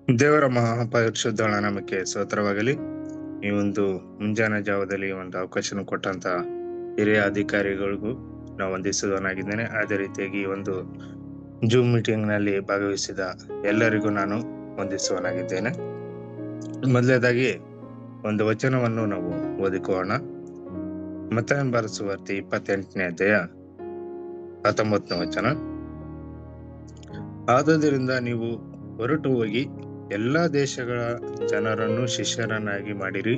ದೇವರ ಮಹಾಪರಿಶುದ್ಧ ನಾಮಕ್ಕೆ ಸ್ತೋತ್ರವಾಗಲಿ. ಈ ಒಂದು ಮುಂಜಾನೆ ಜಾವದಲ್ಲಿ ಒಂದು ಅವಕಾಶ ಕೊಟ್ಟಂತ ಹಿರಿಯ ಅಧಿಕಾರಿಗಳಿಗೂ ನಾವು ವಂದಿಸುವನಾಗಿದ್ದೇನೆ. ಅದೇ ರೀತಿಯಾಗಿ ಈ ಒಂದು ಜೂಮ್ ಮೀಟಿಂಗ್ ನಲ್ಲಿ ಭಾಗವಹಿಸಿದ ಎಲ್ಲರಿಗೂ ನಾನು ವಂದಿಸುವನಾಗಿದ್ದೇನೆ. ಮೊದಲನೇದಾಗಿ ಒಂದು ವಚನವನ್ನು ನಾವು ಓದಿಕೊಳ್ಳೋಣ. ಮತ್ತಾಯನ ಬರೆದ ಸುವಾರ್ತೆ 28ನೇ ಅಧ್ಯಾಯ 19ನೇ ವಚನ. ಆದುದರಿಂದ ನೀವು ಹೊರಟು ಹೋಗಿ ಎಲ್ಲಾ ದೇಶಗಳ ಜನರನ್ನು ಶಿಷ್ಯರನ್ನಾಗಿ ಮಾಡಿರಿ,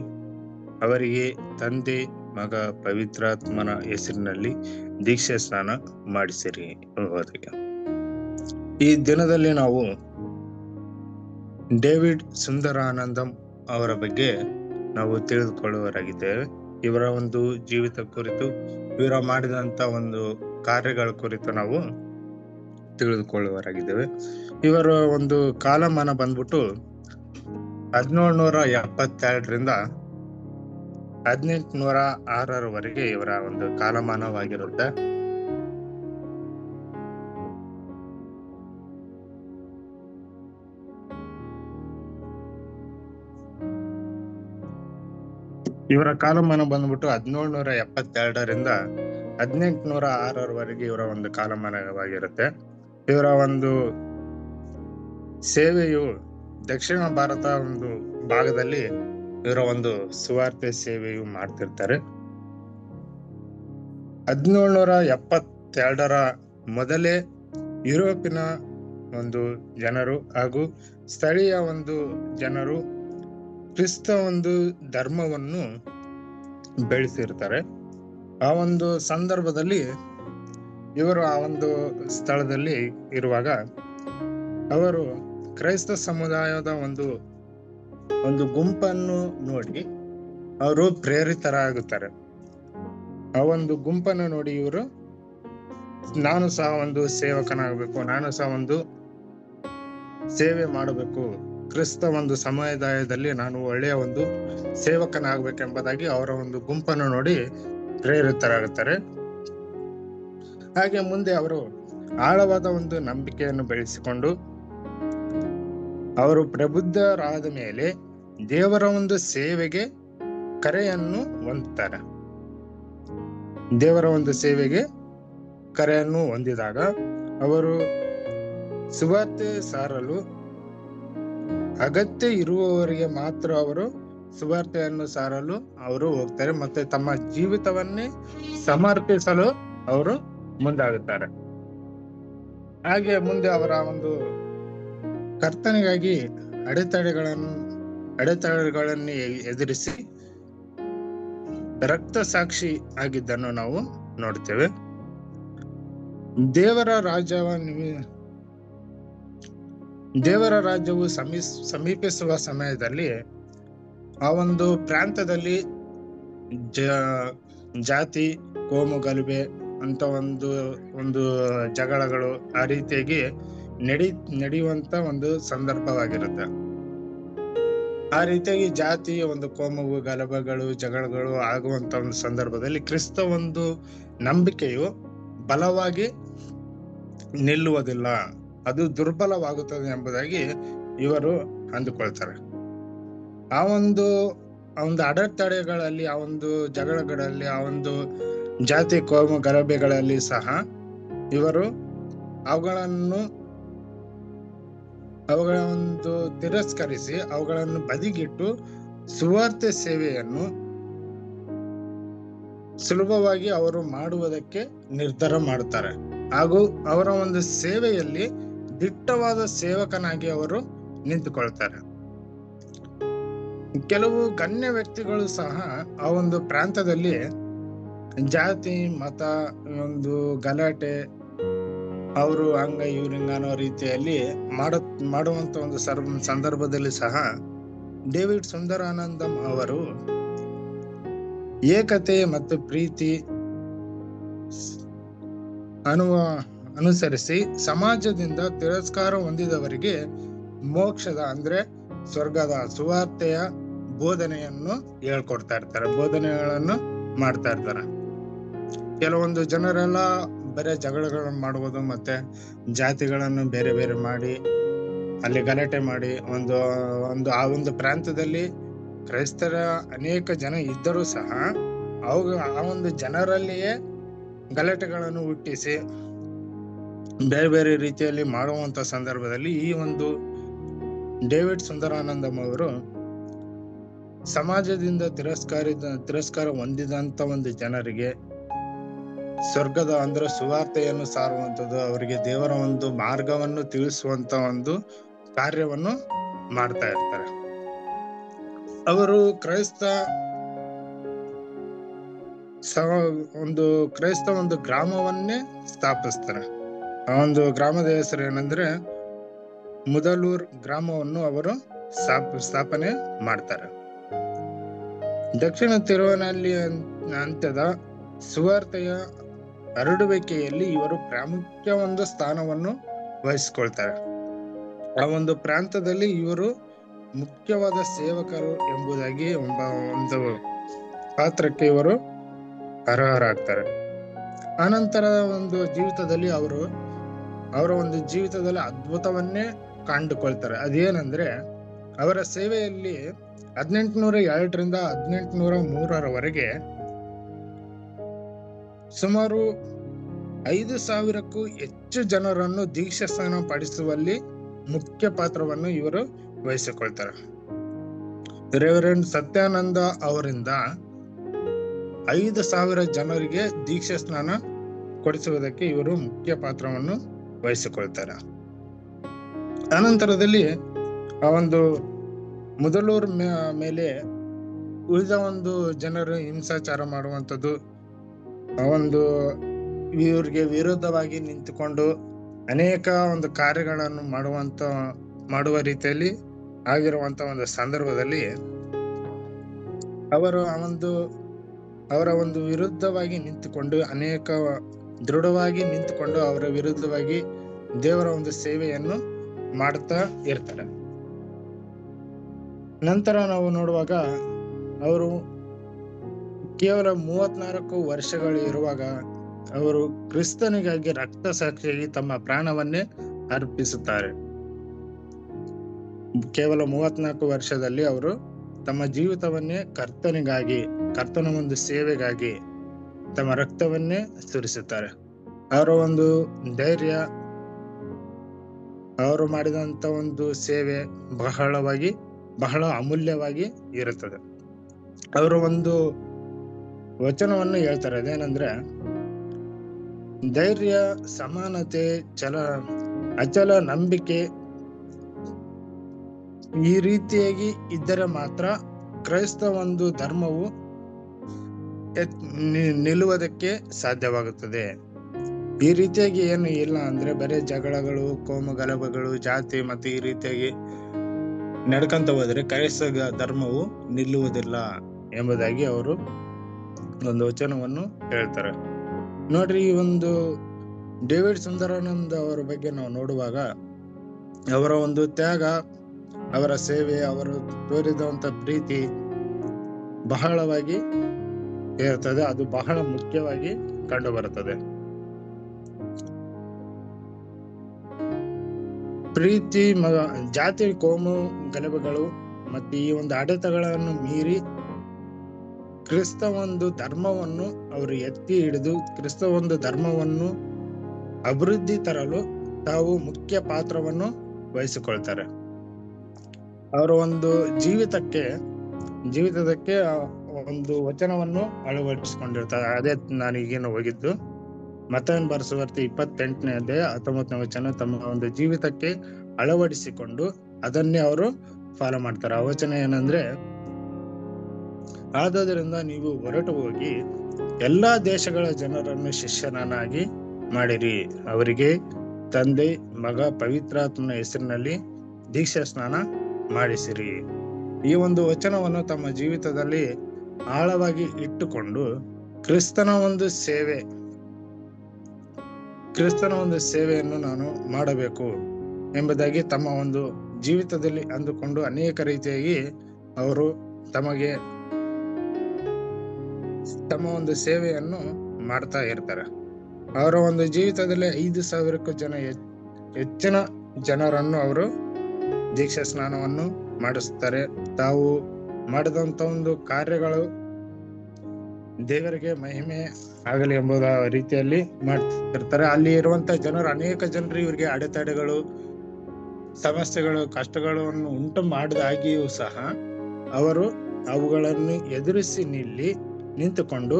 ಅವರಿಗೆ ತಂದೆ ಮಗ ಪವಿತ್ರಾತ್ಮನ ಹೆಸರಿನಲ್ಲಿ ದೀಕ್ಷೆ ಸ್ನಾನ ಮಾಡಿಸಿರಿ. ಈ ದಿನದಲ್ಲಿ ನಾವು ಡೇವಿಡ್ ಸುಂದರಾನಂದಂ ಅವರ ಬಗ್ಗೆ ನಾವು ತಿಳಿದುಕೊಳ್ಳುವರಾಗಿದ್ದೇವೆ. ಇವರ ಒಂದು ಜೀವಿತ ಕುರಿತು, ಇವರ ಮಾಡಿದಂತ ಒಂದು ಕಾರ್ಯಗಳ ಕುರಿತು ನಾವು ತಿಳಿದುಕೊಳ್ಳುವರಾಗಿದ್ದೇವೆ. ಇವರ ಒಂದು ಕಾಲಮಾನ ಬಂದ್ಬಿಟ್ಟು 1772ರಿಂದ 1806ರವರೆಗೆ ಇವರ ಒಂದು ಕಾಲಮಾನವಾಗಿರುತ್ತೆ. ಇವರ ಕಾಲಮಾನ ಬಂದ್ಬಿಟ್ಟು 1772ರಿಂದ 1806ರವರೆಗೆ ಇವರ ಒಂದು ಕಾಲಮಾನವಾಗಿರುತ್ತೆ. ಇವರ ಒಂದು ಸೇವೆಯು ದಕ್ಷಿಣ ಭಾರತ ಒಂದು ಭಾಗದಲ್ಲಿ ಇವರ ಒಂದು ಸುವಾರ್ತೆ ಸೇವೆಯು ಮಾಡ್ತಿರ್ತಾರೆ. 1772ರ ಮೊದಲೇ ಯುರೋಪಿನ ಒಂದು ಜನರು ಹಾಗೂ ಸ್ಥಳೀಯ ಒಂದು ಜನರು ಕ್ರಿಸ್ತ ಒಂದು ಧರ್ಮವನ್ನು ಬೆಳೆಸಿರ್ತಾರೆ. ಆ ಒಂದು ಸಂದರ್ಭದಲ್ಲಿ ಇವರು ಆ ಒಂದು ಸ್ಥಳದಲ್ಲಿ ಇರುವಾಗ ಅವರು ಕ್ರೈಸ್ತ ಸಮುದಾಯದ ಒಂದು ಗುಂಪನ್ನು ನೋಡಿ ಅವರು ಪ್ರೇರಿತರಾಗುತ್ತಾರೆ. ಆ ಒಂದು ಗುಂಪನ್ನು ನೋಡಿ ಇವರು ನಾನು ಸಹ ಒಂದು ಸೇವಕನಾಗಬೇಕು, ನಾನು ಸಹ ಒಂದು ಸೇವೆ ಮಾಡಬೇಕು, ಕ್ರಿಸ್ತ ಒಂದು ಸಮುದಾಯದಲ್ಲಿ ನಾನು ಒಳ್ಳೆಯ ಒಂದು ಸೇವಕನಾಗಬೇಕೆಂಬುದಾಗಿ ಅವರ ಒಂದು ಗುಂಪನ್ನು ನೋಡಿ ಪ್ರೇರಿತರಾಗುತ್ತಾರೆ. ಹಾಗೆ ಮುಂದೆ ಅವರು ಆಳವಾದ ಒಂದು ನಂಬಿಕೆಯನ್ನು ಬೆಳೆಸಿಕೊಂಡು ಅವರು ಪ್ರಬುದ್ಧರಾದ ಮೇಲೆ ದೇವರ ಒಂದು ಸೇವೆಗೆ ಕರೆಯನ್ನು ಹೊಂದುತ್ತಾರೆ. ದೇವರ ಒಂದು ಸೇವೆಗೆ ಕರೆಯನ್ನು ಹೊಂದಿದಾಗ ಅವರು ಸುವಾರ್ತೆ ಸಾರಲು ಅಗತ್ಯ ಇರುವವರಿಗೆ ಮಾತ್ರ ಅವರು ಸುವಾರ್ತೆಯನ್ನು ಸಾರಲು ಅವರು ಹೋಗ್ತಾರೆ, ಮತ್ತೆ ತಮ್ಮ ಜೀವಿತವನ್ನೇ ಸಮರ್ಪಿಸಲು ಅವರು ಮುಂದಾಗುತ್ತಾರೆ. ಹಾಗೆ ಮುಂದೆ ಅವರ ಒಂದು ಕರ್ತನೆಗಾಗಿ ಅಡೆತಡೆಗಳನ್ನು ಎದುರಿಸಿ ರಕ್ತ ಸಾಕ್ಷಿ ಆಗಿದ್ದನ್ನು ನಾವು ನೋಡ್ತೇವೆ. ದೇವರ ರಾಜ್ಯವು ಸಮೀಪಿಸುವ ಸಮಯದಲ್ಲಿ ಆ ಒಂದು ಪ್ರಾಂತದಲ್ಲಿ ಜಾತಿ ಕೋಮು ಗಲಭೆ ಅಂತ ಒಂದು ಜಗಳಗಳು ಆ ರೀತಿಯಾಗಿ ನಡೆಯುವಂತ ಒಂದು ಸಂದರ್ಭವಾಗಿರುತ್ತೆ. ಆ ರೀತಿಯಾಗಿ ಜಾತಿ ಒಂದು ಕೋಮು ಗಲಭೆಗಳು ಜಗಳಗಳು ಆಗುವಂತ ಒಂದು ಸಂದರ್ಭದಲ್ಲಿ ಕ್ರಿಸ್ತ ಒಂದು ನಂಬಿಕೆಯು ಬಲವಾಗಿ ನಿಲ್ಲುವುದಿಲ್ಲ, ಅದು ದುರ್ಬಲವಾಗುತ್ತದೆ ಎಂಬುದಾಗಿ ಇವರು ಅಂದುಕೊಳ್ತಾರೆ. ಆ ಒಂದು ಅಡೆತಡೆಗಳಲ್ಲಿ, ಆ ಒಂದು ಜಗಳಗಳಲ್ಲಿ, ಆ ಒಂದು ಜಾತಿ ಕೋಮು ಗಲಭೆಗಳಲ್ಲಿ ಸಹ ಇವರು ಅವುಗಳ ಒಂದು ತಿರಸ್ಕರಿಸಿ ಅವುಗಳನ್ನು ಬದಿಗಿಟ್ಟು ಸುವಾರ್ತೆ ಸೇವೆಯನ್ನು ಸುಲಭವಾಗಿ ಅವರು ಮಾಡುವುದಕ್ಕೆ ನಿರ್ಧಾರ ಮಾಡುತ್ತಾರೆ. ಹಾಗೂ ಅವರ ಒಂದು ಸೇವೆಯಲ್ಲಿ ದಿಟ್ಟವಾದ ಸೇವಕನಾಗಿ ಅವರು ನಿಂತುಕೊಳ್ತಾರೆ. ಕೆಲವು ಗಣ್ಯ ವ್ಯಕ್ತಿಗಳು ಸಹ ಆ ಒಂದು ಪ್ರಾಂತದಲ್ಲಿ ಜಾತಿ ಮತ ಒಂದು ಗಲಾಟೆ ಅವರು ಹಂಗ ಇವ್ರಿಂಗ ಅನ್ನೋ ರೀತಿಯಲ್ಲಿ ಮಾಡುವಂತ ಒಂದು ಸಂದರ್ಭದಲ್ಲಿ ಸಹ ಡೇವಿಡ್ ಸುಂದರಾನಂದಂ ಅವರು ಏಕತೆ ಮತ್ತು ಪ್ರೀತಿ ಅನುಸರಿಸಿ ಸಮಾಜದಿಂದ ತಿರಸ್ಕಾರ ಹೊಂದಿದವರಿಗೆ ಮೋಕ್ಷದ ಅಂದ್ರೆ ಸ್ವರ್ಗದ ಸುವಾರ್ತೆಯ ಬೋಧನೆಯನ್ನು ಹೇಳ್ಕೊಡ್ತಾ ಇರ್ತಾರೆ, ಬೋಧನೆಗಳನ್ನು ಮಾಡ್ತಾ ಇರ್ತಾರೆ. ಕೆಲವೊಂದು ಜನರೆಲ್ಲ ಬರೇ ಜಗಳಗಳನ್ನು ಮಾಡುವುದು, ಮತ್ತೆ ಜಾತಿಗಳನ್ನು ಬೇರೆ ಬೇರೆ ಮಾಡಿ ಅಲ್ಲಿ ಗಲಾಟೆ ಮಾಡಿ ಒಂದು ಒಂದು ಆ ಒಂದು ಪ್ರಾಂತದಲ್ಲಿ ಕ್ರೈಸ್ತರ ಅನೇಕ ಜನ ಇದ್ದರೂ ಸಹ ಆ ಒಂದು ಜನರಲ್ಲಿಯೇ ಗಲಾಟೆಗಳನ್ನು ಹುಟ್ಟಿಸಿ ಬೇರೆ ಬೇರೆ ರೀತಿಯಲ್ಲಿ ಮಾಡುವಂತ ಸಂದರ್ಭದಲ್ಲಿ ಈ ಒಂದು ಡೇವಿಡ್ ಸುಂದರಾನಂದಂ ಅವರು ಸಮಾಜದಿಂದ ತಿರಸ್ಕಾರ ಹೊಂದಿದಂತ ಒಂದು ಜನರಿಗೆ ಸ್ವರ್ಗದ ಅಂದ್ರೆ ಸುವಾರ್ತೆಯನ್ನು ಸಾರುವಂತದ್ದು, ಅವರಿಗೆ ದೇವರ ಒಂದು ಮಾರ್ಗವನ್ನು ತಿಳಿಸುವಂತ ಒಂದು ಕಾರ್ಯವನ್ನು ಮಾಡ್ತಾ ಇರ್ತಾರೆ. ಅವರು ಕ್ರೈಸ್ತ ಒಂದು ಗ್ರಾಮವನ್ನೇ ಸ್ಥಾಪಿಸ್ತಾರೆ. ಆ ಒಂದು ಗ್ರಾಮದ ಹೆಸರು ಏನಂದ್ರೆ ಮುದಲೂರ್ ಗ್ರಾಮವನ್ನು ಅವರು ಸ್ಥಾಪನೆ ಮಾಡ್ತಾರೆ. ದಕ್ಷಿಣ ತಿರುವನಹಳ್ಳಿ ಅಂತ್ಯದ ಸುವಾರ್ತೆಯ ಹರಡುವಿಕೆಯಲ್ಲಿ ಇವರು ಪ್ರಾಮುಖ್ಯ ಒಂದು ಸ್ಥಾನವನ್ನು ವಹಿಸಿಕೊಳ್ತಾರೆ. ಆ ಒಂದು ಪ್ರಾಂತದಲ್ಲಿ ಇವರು ಮುಖ್ಯವಾದ ಸೇವಕರು ಎಂಬುದಾಗಿ ಒಂದು ಪಾತ್ರಕ್ಕೆ ಇವರು ಅರ್ಹರಾಗ್ತಾರೆ. ಆನಂತರ ಒಂದು ಜೀವಿತದಲ್ಲಿ ಅವರ ಒಂದು ಜೀವಿತದಲ್ಲಿ ಅದ್ಭುತವನ್ನೇ ಕಂಡುಕೊಳ್ತಾರೆ. ಅದೇನಂದ್ರೆ ಅವರ ಸೇವೆಯಲ್ಲಿ 1802ರಿಂದ 1803ರವರೆಗೆ ಸುಮಾರು 5,000ಕ್ಕೂ ಹೆಚ್ಚು ಜನರನ್ನು ದೀಕ್ಷಾಸ್ನಾನ ಪಡಿಸುವಲ್ಲಿ ಮುಖ್ಯ ಪಾತ್ರವನ್ನು ಇವರು ವಹಿಸಿಕೊಳ್ತಾರೆ. ರೆವರೆಂಡ್ ಸತ್ಯಾನಂದ ಅವರಿಂದ 5,000 ಜನರಿಗೆ ದೀಕ್ಷಾ ಸ್ನಾನ ಕೊಡಿಸುವುದಕ್ಕೆ ಇವರು ಮುಖ್ಯ ಪಾತ್ರವನ್ನು ವಹಿಸಿಕೊಳ್ತಾರೆ. ಅನಂತರದಲ್ಲಿ ಆ ಒಂದು ಮುದಲೂರ್ ಮೇಲೆ ಉಳಿದ ಒಂದು ಜನರು ಹಿಂಸಾಚಾರ ಮಾಡುವಂಥದ್ದು, ಆ ಒಂದು ಇವ್ರಿಗೆ ವಿರುದ್ಧವಾಗಿ ನಿಂತುಕೊಂಡು ಅನೇಕ ಒಂದು ಕಾರ್ಯಗಳನ್ನು ಮಾಡುವ ರೀತಿಯಲ್ಲಿ ಆಗಿರುವಂತ ಒಂದು ಸಂದರ್ಭದಲ್ಲಿ ಅವರ ಒಂದು ವಿರುದ್ಧವಾಗಿ ನಿಂತುಕೊಂಡು ದೃಢವಾಗಿ ನಿಂತುಕೊಂಡು ಅವರ ವಿರುದ್ಧವಾಗಿ ದೇವರ ಒಂದು ಸೇವೆಯನ್ನು ಮಾಡ್ತಾ ಇರ್ತಾರೆ. ನಂತರ ನಾವು ನೋಡುವಾಗ ಅವರು ಕೇವಲ 34 ವರ್ಷಗಳು ಇರುವಾಗ ಅವರು ಕ್ರಿಸ್ತನಿಗಾಗಿ ರಕ್ತ ಸಾಕ್ಷಿಯಾಗಿ ತಮ್ಮ ಪ್ರಾಣವನ್ನೇ ಅರ್ಪಿಸುತ್ತಾರೆ. ಕೇವಲ 34 ವರ್ಷದಲ್ಲಿ ಅವರು ತಮ್ಮ ಜೀವಿತವನ್ನೇ ಕರ್ತನ ಒಂದು ಸೇವೆಗಾಗಿ ತಮ್ಮ ರಕ್ತವನ್ನೇ ಸುರಿಸುತ್ತಾರೆ. ಅವರ ಒಂದು ಧೈರ್ಯ, ಅವರು ಮಾಡಿದಂತ ಒಂದು ಸೇವೆ ಬಹಳ ಅಮೂಲ್ಯವಾಗಿ ಇರುತ್ತದೆ. ಅವರು ಒಂದು ವಚನವನ್ನು ಹೇಳ್ತಾರೆ, ಅದೇನಂದ್ರೆ ಧೈರ್ಯ, ಸಮಾನತೆ, ಅಚಲ ನಂಬಿಕೆ ಈ ರೀತಿಯಾಗಿ ಇದ್ದರೆ ಮಾತ್ರ ಕ್ರೈಸ್ತ ಒಂದು ಧರ್ಮವು ನಿಲ್ಲುವುದಕ್ಕೆ ಸಾಧ್ಯವಾಗುತ್ತದೆ. ಈ ರೀತಿಯಾಗಿ ಏನು ಇಲ್ಲ ಅಂದ್ರೆ ಬರೀ ಜಗಳಗಳು, ಕೋಮು ಗಲಭೆಗಳು, ಜಾತಿ ಮತ್ತೆ ಈ ರೀತಿಯಾಗಿ ನಡ್ಕೊಂತ ಹೋದ್ರೆ ಕ್ರೈಸ್ತ ಧರ್ಮವು ನಿಲ್ಲುವುದಿಲ್ಲ ಎಂಬುದಾಗಿ ಅವರು ಒಂದು ವಚನವನ್ನು ಹೇಳ್ತಾರೆ. ನೋಡ್ರಿ, ಈ ಒಂದು ಡೇವಿಡ್ ಸುಂದರಾನಂದ ಅವರ ಬಗ್ಗೆ ನಾವು ನೋಡುವಾಗ ಅವರ ಒಂದು ತ್ಯಾಗ, ಅವರ ಸೇವೆ, ಅವರು ತೋರಿದಂತ ಪ್ರೀತಿ ಬಹಳವಾಗಿ ಇರುತ್ತದೆ. ಅದು ಬಹಳ ಮುಖ್ಯವಾಗಿ ಕಂಡು ಬರುತ್ತದೆ. ಪ್ರೀತಿ, ಜಾತಿ, ಕೋಮು ಗಲಭೆಗಳು ಮತ್ತೆ ಈ ಒಂದು ಆಡಳಿತಗಳನ್ನು ಮೀರಿ ಕ್ರಿಸ್ತ ಒಂದು ಧರ್ಮವನ್ನು ಅವರು ಎತ್ತಿ ಹಿಡಿದು ಕ್ರಿಸ್ತ ಒಂದು ಧರ್ಮವನ್ನು ಅಭಿವೃದ್ಧಿ ತರಲು ತಾವು ಮುಖ್ಯ ಪಾತ್ರವನ್ನು ವಹಿಸಿಕೊಳ್ತಾರೆ. ಅವರ ಒಂದು ಜೀವಿತದಕ್ಕೆ ಒಂದು ವಚನವನ್ನು ಅಳವಡಿಸಿಕೊಂಡಿರ್ತಾರೆ. ಅದೇ ನಾನೀಗೇನು ಹೋಗಿದ್ದು ಮತ್ತಾಯನ ಬರೆಸುವಾರ್ತೆ 28ನೇ ಅಧ್ಯಾಯ 19ನೇ ವಚನ ತಮ್ಮ ಒಂದು ಜೀವಿತಕ್ಕೆ ಅಳವಡಿಸಿಕೊಂಡು ಅದನ್ನೇ ಅವರು ಫಾಲೋ ಮಾಡ್ತಾರೆ. ಆ ವಚನ ಏನಂದ್ರೆ, ಆದುದರಿಂದ ನೀವು ಹೊರಟು ಹೋಗಿ ಎಲ್ಲಾ ದೇಶಗಳ ಜನರನ್ನು ಶಿಷ್ಯನನ್ನಾಗಿ ಮಾಡಿರಿ, ಅವರಿಗೆ ತಂದೆ, ಮಗ, ಪವಿತ್ರಾತ್ಮನ ಹೆಸರಿನಲ್ಲಿ ದೀಕ್ಷಾ ಸ್ನಾನ ಮಾಡಿಸಿರಿ. ಈ ಒಂದು ವಚನವನ್ನು ತಮ್ಮ ಜೀವಿತದಲ್ಲಿ ಆಳವಾಗಿ ಇಟ್ಟುಕೊಂಡು ಕ್ರಿಸ್ತನ ಒಂದು ಸೇವೆಯನ್ನು ನಾನು ಮಾಡಬೇಕು ಎಂಬುದಾಗಿ ತಮ್ಮ ಒಂದು ಜೀವಿತದಲ್ಲಿ ಅಂದುಕೊಂಡು ಅನೇಕ ರೀತಿಯಾಗಿ ಅವರು ತಮ್ಮ ಒಂದು ಸೇವೆಯನ್ನು ಮಾಡ್ತಾ ಇರ್ತಾರೆ. ಅವರ ಒಂದು ಜೀವಿತದಲ್ಲಿ 5,000ಕ್ಕೂ ಹೆಚ್ಚಿನ ಜನರನ್ನು ಅವರು ದೀಕ್ಷಾ ಸ್ನಾನವನ್ನು ಮಾಡಿಸ್ತಾರೆ. ತಾವು ಮಾಡಿದಂತ ಒಂದು ಕಾರ್ಯಗಳು ದೇವರಿಗೆ ಮಹಿಮೆ ಆಗಲಿ ಎಂಬುದ ರೀತಿಯಲ್ಲಿ ಮಾಡ್ತಿರ್ತಾರೆ. ಅಲ್ಲಿ ಇರುವಂತ ಅನೇಕ ಜನರು ಇವರಿಗೆ ಅಡೆತಡೆಗಳು, ಸಮಸ್ಯೆಗಳು, ಕಷ್ಟಗಳನ್ನು ಉಂಟು ಮಾಡಿದಾಗಿಯೂ ಸಹ ಅವರು ಅವುಗಳನ್ನು ಎದುರಿಸಿ ನಿಂತುಕೊಂಡು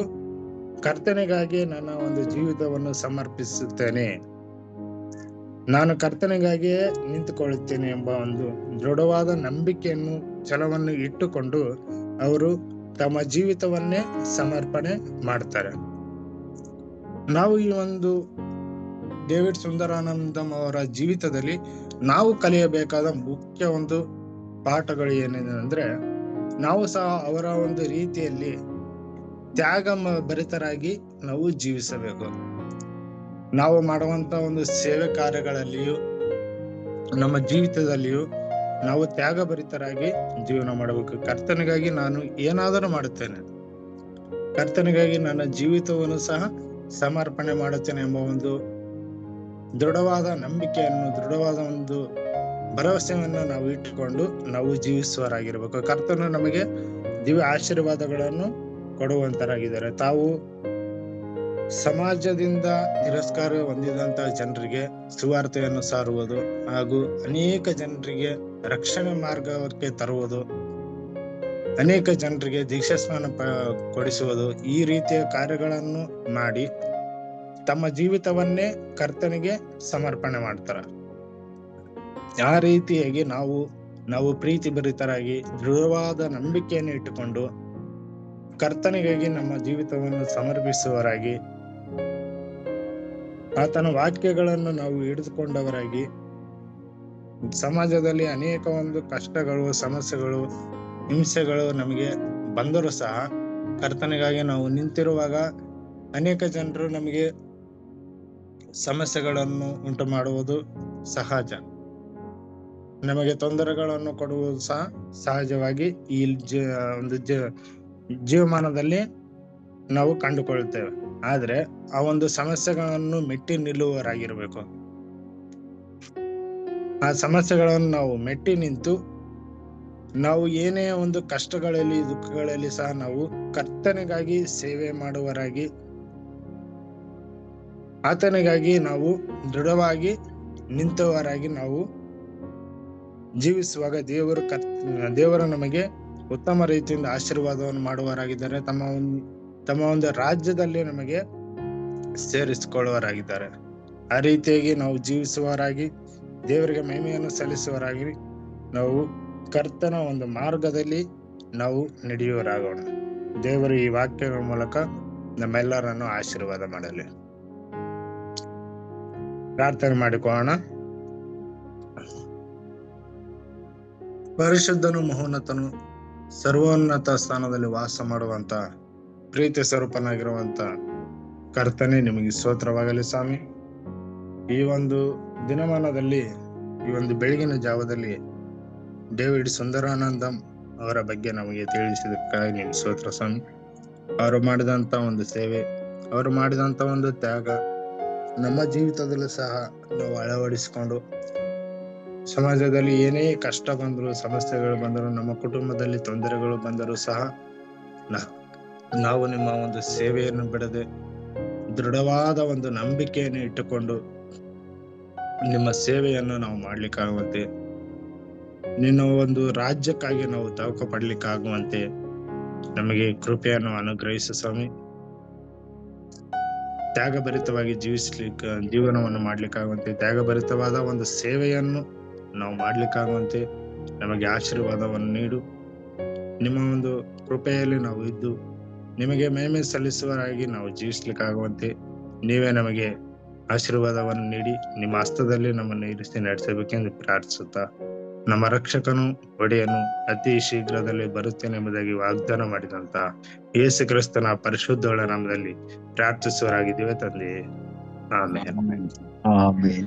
ಕರ್ತನಿಗಾಗಿ ನನ್ನ ಒಂದು ಜೀವಿತವನ್ನು ಸಮರ್ಪಿಸುತ್ತೇನೆ, ನಾನು ಕರ್ತನಿಗಾಗಿಯೇ ನಿಂತುಕೊಳ್ಳುತ್ತೇನೆ ಎಂಬ ಒಂದು ದೃಢವಾದ ನಂಬಿಕೆಯನ್ನು, ಛಲವನ್ನು ಇಟ್ಟುಕೊಂಡು ಅವರು ತಮ್ಮ ಜೀವಿತವನ್ನೇ ಸಮರ್ಪಣೆ ಮಾಡ್ತಾರೆ. ನಾವು ಈ ಒಂದು ಡೇವಿಡ್ ಸುಂದರಾನಂದಂ ಅವರ ಜೀವಿತದಲ್ಲಿ ನಾವು ಕಲಿಯಬೇಕಾದ ಮುಖ್ಯ ಒಂದು ಪಾಠಗಳು ಏನಿದೆ ಅಂದ್ರೆ, ನಾವು ಸಹ ಅವರ ಒಂದು ರೀತಿಯಲ್ಲಿ ತ್ಯಾಗ ಭರಿತರಾಗಿ ನಾವು ಜೀವಿಸಬೇಕು. ನಾವು ಮಾಡುವಂತ ಒಂದು ಸೇವೆ ಕಾರ್ಯಗಳಲ್ಲಿಯೂ ನಮ್ಮ ಜೀವಿತದಲ್ಲಿಯೂ ನಾವು ತ್ಯಾಗ ಭರಿತರಾಗಿ ಜೀವನ ಮಾಡಬೇಕು. ಕರ್ತನಿಗಾಗಿ ನಾನು ಏನಾದರೂ ಮಾಡುತ್ತೇನೆ, ಕರ್ತನಿಗಾಗಿ ನನ್ನ ಜೀವಿತವನ್ನು ಸಹ ಸಮರ್ಪಣೆ ಮಾಡುತ್ತೇನೆ ಎಂಬ ಒಂದು ದೃಢವಾದ ನಂಬಿಕೆಯನ್ನು, ದೃಢವಾದ ಒಂದು ಭರವಸೆಯನ್ನು ನಾವು ಇಟ್ಟುಕೊಂಡು ನಾವು ಜೀವಿಸುವರಾಗಿರ್ಬೇಕು. ಕರ್ತನು ನಮಗೆ ದಿವ್ಯ ಆಶೀರ್ವಾದಗಳನ್ನು ಕೊಡುವಂತರಾಗಿದ್ದಾರೆ. ತಾವು ಸಮಾಜದಿಂದ ತಿರಸ್ಕಾರ ಹೊಂದಿದಂತಹ ಜನರಿಗೆ ಸುವಾರ್ತೆಯನ್ನು ಸಾರುವುದು ಹಾಗೂ ಅನೇಕ ಜನರಿಗೆ ರಕ್ಷಣೆ ಮಾರ್ಗಕ್ಕೆ ತರುವುದು, ಅನೇಕ ಜನರಿಗೆ ದೀಕ್ಷಾಸ್ನಾನ ಕೊಡಿಸುವುದು, ಈ ರೀತಿಯ ಕಾರ್ಯಗಳನ್ನು ಮಾಡಿ ತಮ್ಮ ಜೀವಿತವನ್ನೇ ಕರ್ತನಿಗೆ ಸಮರ್ಪಣೆ ಮಾಡ್ತಾರೆ. ಆ ರೀತಿಯಾಗಿ ನಾವು ಪ್ರೀತಿ ಭರಿತರಾಗಿ ದೃಢವಾದ ನಂಬಿಕೆಯನ್ನು ಇಟ್ಟುಕೊಂಡು ಕರ್ತನಿಗಾಗಿ ನಮ್ಮ ಜೀವಿತವನ್ನು ಸಮರ್ಪಿಸುವರಾಗಿ, ಆತನ ವಾಕ್ಯಗಳನ್ನು ನಾವು ಹಿಡಿದುಕೊಂಡವರಾಗಿ, ಸಮಾಜದಲ್ಲಿ ಅನೇಕ ಒಂದು ಕಷ್ಟಗಳು, ಸಮಸ್ಯೆಗಳು, ಹಿಂಸೆಗಳು ನಮಗೆ ಬಂದರೂ ಸಹ ಕರ್ತನಿಗಾಗಿ ನಾವು ನಿಂತಿರುವಾಗ ಅನೇಕ ಜನರು ನಮಗೆ ಸಮಸ್ಯೆಗಳನ್ನು ಉಂಟು ಮಾಡುವುದು ಸಹಜ, ನಮಗೆ ತೊಂದರೆಗಳನ್ನು ಕೊಡುವುದು ಸಹ ಸಹಜವಾಗಿ ಈ ಒಂದು ಜೀವಮಾನದಲ್ಲಿ ನಾವು ಕಂಡುಕೊಳ್ಳುತ್ತೇವೆ. ಆದ್ರೆ ಆ ಒಂದು ಸಮಸ್ಯೆಗಳನ್ನು ಮೆಟ್ಟಿ ನಿಲ್ಲುವವರಾಗಿರ್ಬೇಕು. ಆ ಸಮಸ್ಯೆಗಳನ್ನು ನಾವು ಮೆಟ್ಟಿ ನಿಂತು ನಾವು ಏನೇ ಒಂದು ಕಷ್ಟಗಳಲ್ಲಿ, ದುಃಖಗಳಲ್ಲಿ ಸಹ ನಾವು ಕರ್ತನಿಗಾಗಿ ಸೇವೆ ಮಾಡುವರಾಗಿ, ಆತನಿಗಾಗಿ ನಾವು ದೃಢವಾಗಿ ನಿಂತವರಾಗಿ ನಾವು ಜೀವಿಸುವಾಗ ದೇವರು ನಮಗೆ ಉತ್ತಮ ರೀತಿಯಿಂದ ಆಶೀರ್ವಾದವನ್ನು ಮಾಡುವವರಾಗಿದ್ದಾರೆ. ತಮ್ಮ ಒಂದು ರಾಜ್ಯದಲ್ಲಿ ನಮಗೆ ಸೇರಿಸಿಕೊಳ್ಳುವವರಾಗಿದ್ದಾರೆ. ಆ ರೀತಿಯಾಗಿ ನಾವು ಜೀವಿಸುವವರಾಗಿ, ದೇವರಿಗೆ ಮಹಿಮೆಯನ್ನು ಸಲ್ಲಿಸುವವರಾಗಿ, ನಾವು ಕರ್ತನ ಒಂದು ಮಾರ್ಗದಲ್ಲಿ ನಾವು ನಡೆಯುವರಾಗೋಣ. ದೇವರು ಈ ವಾಕ್ಯಗಳ ಮೂಲಕ ನಮ್ಮೆಲ್ಲರನ್ನು ಆಶೀರ್ವಾದ ಮಾಡಲಿ. ಪ್ರಾರ್ಥನೆ ಮಾಡಿಕೊಳ್ಳೋಣ. ಪರಿಶುದ್ಧನು, ಮಹೋನ್ನತನು, ಸರ್ವೋನ್ನತ ಸ್ಥಾನದಲ್ಲಿ ವಾಸ ಮಾಡುವಂತ ಪ್ರೀತಿ ಸ್ವರೂಪನಾಗಿರುವಂತ ಕರ್ತನೆ, ನಿಮಗೆ ಸ್ತೋತ್ರವಾಗಲಿ ಸ್ವಾಮಿ. ಈ ಒಂದು ದಿನಮಾನದಲ್ಲಿ, ಈ ಒಂದು ಬೆಳಗಿನ ಜಾವದಲ್ಲಿ ಡೇವಿಡ್ ಸುಂದರಾನಂದಂ ಅವರ ಬಗ್ಗೆ ನಮಗೆ ತಿಳಿಸಿದಕ್ಕಾಗಿ ನಿಮ್ಗೆ ಸ್ತೋತ್ರ ಸ್ವಾಮಿ. ಅವರು ಮಾಡಿದಂತ ಒಂದು ಸೇವೆ, ಅವರು ಮಾಡಿದಂತ ಒಂದು ತ್ಯಾಗ ನಮ್ಮ ಜೀವಿತದಲ್ಲೂ ಸಹ ನಾವು ಅಳವಡಿಸಿಕೊಂಡು, ಸಮಾಜದಲ್ಲಿ ಏನೇ ಕಷ್ಟ ಬಂದ್ರು, ಸಮಸ್ಯೆಗಳು ಬಂದರು, ನಮ್ಮ ಕುಟುಂಬದಲ್ಲಿ ತೊಂದರೆಗಳು ಬಂದರೂ ಸಹ ನಾವು ನಿಮ್ಮ ಒಂದು ಸೇವೆಯನ್ನು ಬಿಡದೆ ದೃಢವಾದ ಒಂದು ನಂಬಿಕೆಯನ್ನು ಇಟ್ಟುಕೊಂಡು ನಿಮ್ಮ ಸೇವೆಯನ್ನು ನಾವು ಮಾಡ್ಲಿಕ್ಕಾಗುವಂತೆ, ನಿನ್ನ ಒಂದು ರಾಜ್ಯಕ್ಕಾಗಿ ನಾವು ತವಕ ಪಡ್ಲಿಕ್ಕಾಗುವಂತೆ ನಮಗೆ ಕೃಪೆಯನ್ನು ಅನುಗ್ರಹಿಸು ಸ್ವಾಮಿ. ತ್ಯಾಗಭರಿತವಾಗಿ ಜೀವನವನ್ನು ಮಾಡ್ಲಿಕ್ಕಾಗುವಂತೆ, ತ್ಯಾಗಭರಿತವಾದ ಒಂದು ಸೇವೆಯನ್ನು ನಾವು ಮಾಡ್ಲಿಕ್ಕಾಗುವಂತೆ ನಮಗೆ ಆಶೀರ್ವಾದವನ್ನು ನೀಡು. ನಿಮ್ಮ ಒಂದು ಕೃಪೆಯಲ್ಲಿ ನಾವು ಇದ್ದು ನಿಮಗೆ ಮಹಿಮೆ ಸಲ್ಲಿಸುವರಾಗಿ ನಾವು ಜೀವಿಸ್ಲಿಕ್ಕಾಗುವಂತೆ ನೀವೇ ನಮಗೆ ಆಶೀರ್ವಾದವನ್ನು ನೀಡಿ ನಿಮ್ಮ ಹಸ್ತದಲ್ಲಿ ನಮ್ಮನ್ನು ಇರಿಸಿ ನಡೆಸಬೇಕೆಂದು ಪ್ರಾರ್ಥಿಸುತ್ತಾ, ನಮ್ಮ ರಕ್ಷಕನು ಒಡೆಯನು ಅತಿ ಶೀಘ್ರದಲ್ಲಿ ಬರುತ್ತೇನೆಂಬುದಾಗಿ ವಾಗ್ದಾನ ಮಾಡಿದಂತ ಯೇಸು ಕ್ರಿಸ್ತನ ಪರಿಶುದ್ಧಗಳ ನಾಮದಲ್ಲಿ ಪ್ರಾರ್ಥಿಸುವರಾಗಿದ್ದೇವೆ ತಂದೆಯೇ. ಆಮೆನ್.